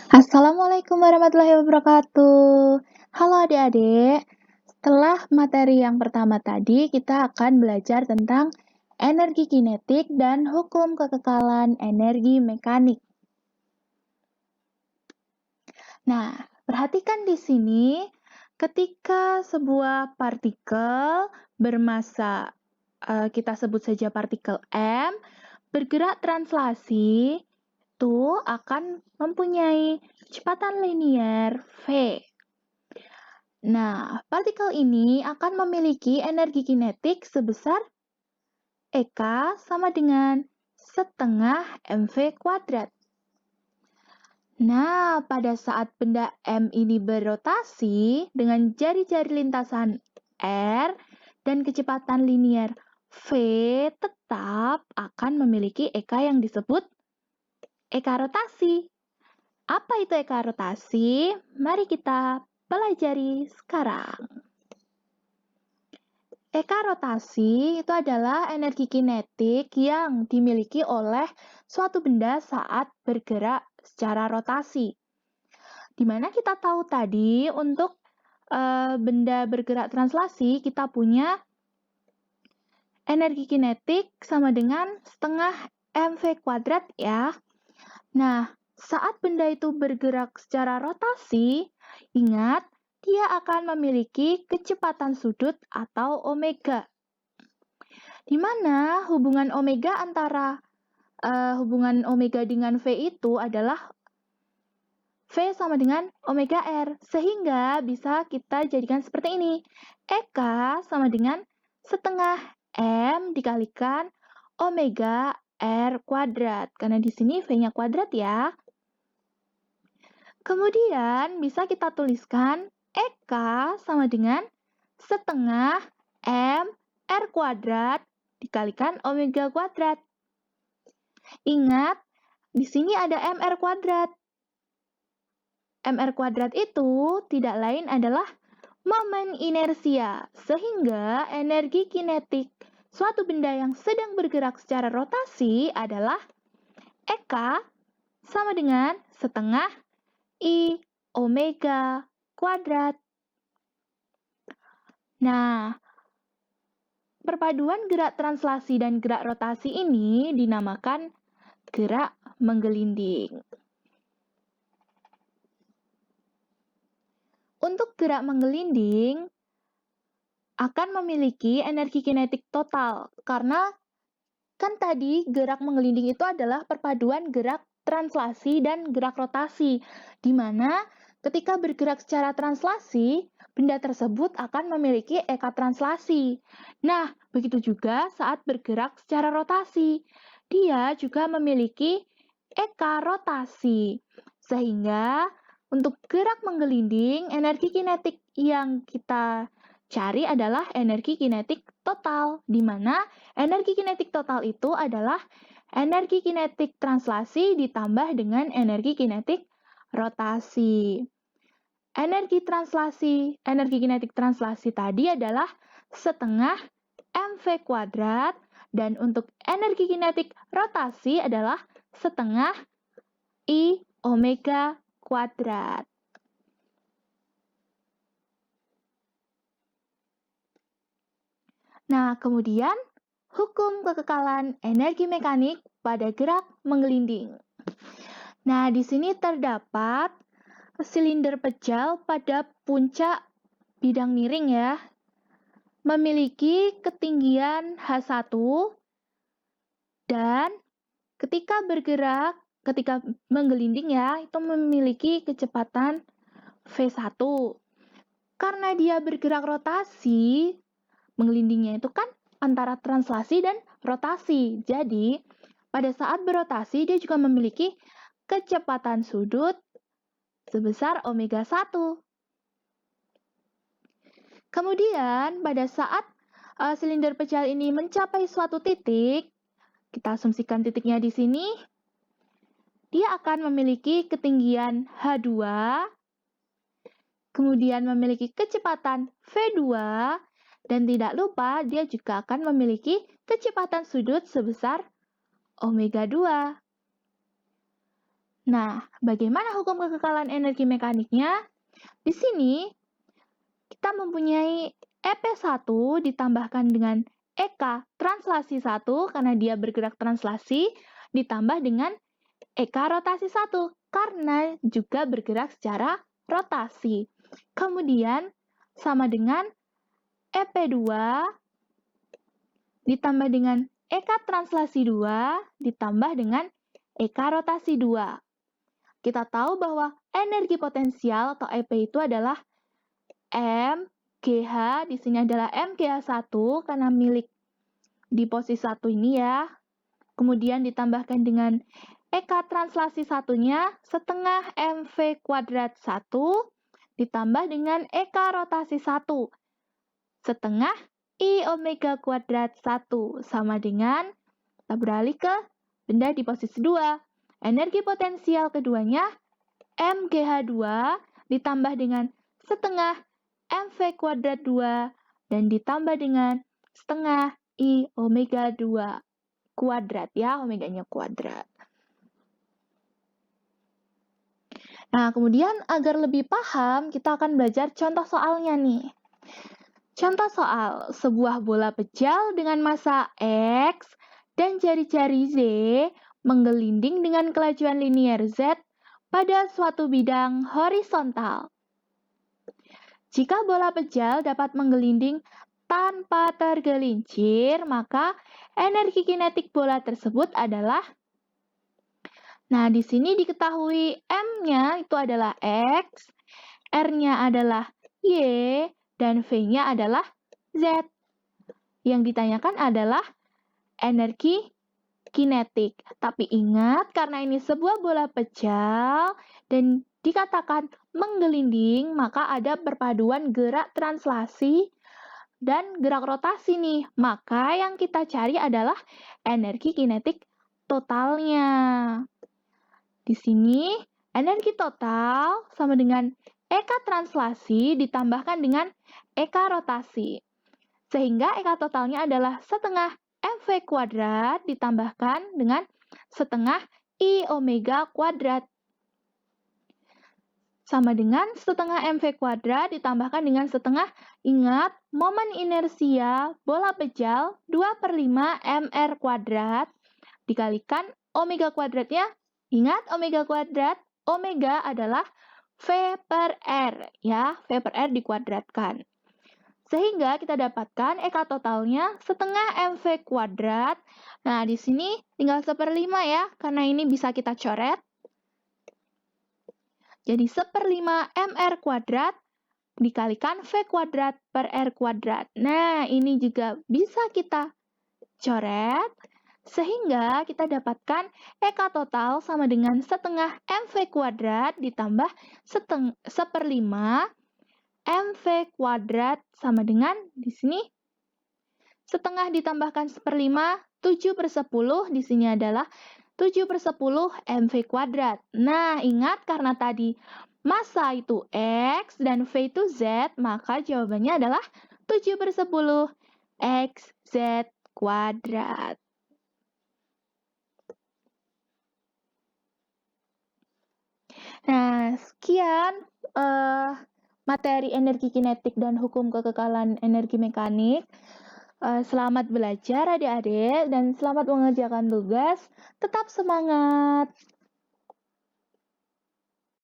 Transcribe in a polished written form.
Assalamualaikum warahmatullahi wabarakatuh. Halo adik-adik, setelah materi yang pertama tadi, kita akan belajar tentang energi kinetik dan hukum kekekalan energi mekanik. Nah, perhatikan di sini, ketika sebuah partikel bermassa, kita sebut saja partikel M, bergerak translasi, itu akan mempunyai kecepatan linear V. Nah, partikel ini akan memiliki energi kinetik sebesar EK sama dengan setengah mv kuadrat. Nah, pada saat benda M ini berotasi dengan jari-jari lintasan R dan kecepatan linear V tetap akan memiliki EK yang disebut EK rotasi. Apa itu EK rotasi? Mari kita pelajari sekarang. EK rotasi itu adalah energi kinetik yang dimiliki oleh suatu benda saat bergerak secara rotasi. Dimana kita tahu tadi untuk benda bergerak translasi kita punya energi kinetik sama dengan setengah mv kuadrat ya. Nah, saat benda itu bergerak secara rotasi, ingat dia akan memiliki kecepatan sudut atau omega. Di mana hubungan omega antara hubungan omega dengan V itu adalah V sama dengan omega R. Sehingga bisa kita jadikan seperti ini. EK sama dengan setengah M dikalikan omega R kuadrat. Karena di sini V-nya kuadrat ya. Kemudian bisa kita tuliskan EK sama dengan setengah M R kuadrat dikalikan omega kuadrat. Ingat, di sini ada mr kuadrat. Mr kuadrat itu tidak lain adalah momen inersia, sehingga energi kinetik suatu benda yang sedang bergerak secara rotasi adalah EK sama dengan setengah I omega kuadrat. Nah, perpaduan gerak translasi dan gerak rotasi ini dinamakan gerak menggelinding. Untuk gerak menggelinding akan memiliki energi kinetik total karena kan tadi gerak menggelinding itu adalah perpaduan gerak translasi dan gerak rotasi, di mana ketika bergerak secara translasi, benda tersebut akan memiliki EK translasi. Nah, begitu juga saat bergerak secara rotasi, dia juga memiliki EK rotasi. Sehingga untuk gerak menggelinding, energi kinetik yang kita cari adalah energi kinetik total, di mana energi kinetik total itu adalah energi kinetik translasi ditambah dengan energi kinetik rotasi. Energi kinetik translasi tadi adalah setengah mv kuadrat dan untuk energi kinetik rotasi adalah setengah I omega kuadrat. Nah, kemudian hukum kekekalan energi mekanik pada gerak menggelinding. Nah, di sini terdapat silinder pejal pada puncak bidang miring ya, memiliki ketinggian H1 dan ketika menggelinding ya, itu memiliki kecepatan V1. Karena dia bergerak rotasi, menggelindingnya itu kan antara translasi dan rotasi. Jadi, pada saat berotasi dia juga memiliki kecepatan sudut sebesar omega 1. Kemudian, pada saat silinder pecah ini mencapai suatu titik, kita asumsikan titiknya di sini, dia akan memiliki ketinggian H2, kemudian memiliki kecepatan V2, dan tidak lupa dia juga akan memiliki kecepatan sudut sebesar omega 2. Nah, bagaimana hukum kekekalan energi mekaniknya? Di sini kita mempunyai EP1 ditambahkan dengan EK translasi 1 karena dia bergerak translasi, ditambah dengan EK rotasi 1 karena juga bergerak secara rotasi. Kemudian sama dengan EP2 ditambah dengan EK translasi 2 ditambah dengan EK rotasi 2. Kita tahu bahwa energi potensial atau EP itu adalah MGH, di sini adalah MGH1 karena milik di posisi 1 ini ya. Kemudian ditambahkan dengan EK translasi satunya setengah MV kuadrat 1 ditambah dengan EK rotasi 1 setengah I omega kuadrat 1 sama dengan, kita beralih ke benda di posisi 2. Energi potensial keduanya MGH2 ditambah dengan setengah MV kuadrat 2 dan ditambah dengan setengah I omega 2 kuadrat ya, omeganya kuadrat. Nah, kemudian agar lebih paham, kita akan belajar contoh soalnya nih. Contoh soal, sebuah bola pejal dengan massa X dan jari-jari Z menggelinding dengan kelajuan linier Z pada suatu bidang horizontal. Jika bola pejal dapat menggelinding tanpa tergelincir, maka energi kinetik bola tersebut adalah. Nah, di sini diketahui M-nya itu adalah X, R-nya adalah Y, dan V-nya adalah Z. Yang ditanyakan adalah energi kinetik. Tapi ingat, karena ini sebuah bola pejal dan dikatakan menggelinding, maka ada perpaduan gerak translasi dan gerak rotasi nih. Maka yang kita cari adalah energi kinetik totalnya. Di sini, energi total sama dengan EK translasi ditambahkan dengan EK rotasi. Sehingga EK totalnya adalah setengah MV kuadrat ditambahkan dengan setengah I omega kuadrat. Sama dengan setengah MV kuadrat ditambahkan dengan setengah, ingat, momen inersia bola pejal 2/5 mr kuadrat dikalikan omega kuadratnya. Ingat omega kuadrat, omega adalah V per R, ya, V per R dikuadratkan. Sehingga kita dapatkan EK totalnya setengah MV kuadrat. Nah, di sini tinggal 1/5 ya, karena ini bisa kita coret. Jadi 1/5 mr kuadrat dikalikan V kuadrat per R kuadrat. Nah, ini juga bisa kita coret. Sehingga kita dapatkan EK total sama dengan setengah MV kuadrat ditambah 1/5 MV kuadrat sama dengan di sini setengah ditambahkan 1/5, 7/10, di sini adalah 7/10 MV kuadrat. Nah, ingat karena tadi massa itu X dan V itu Z, maka jawabannya adalah 7/10 XZ kuadrat. Nah, sekian materi energi kinetik dan hukum kekekalan energi mekanik. Selamat belajar adik-adik dan selamat mengerjakan tugas. Tetap semangat!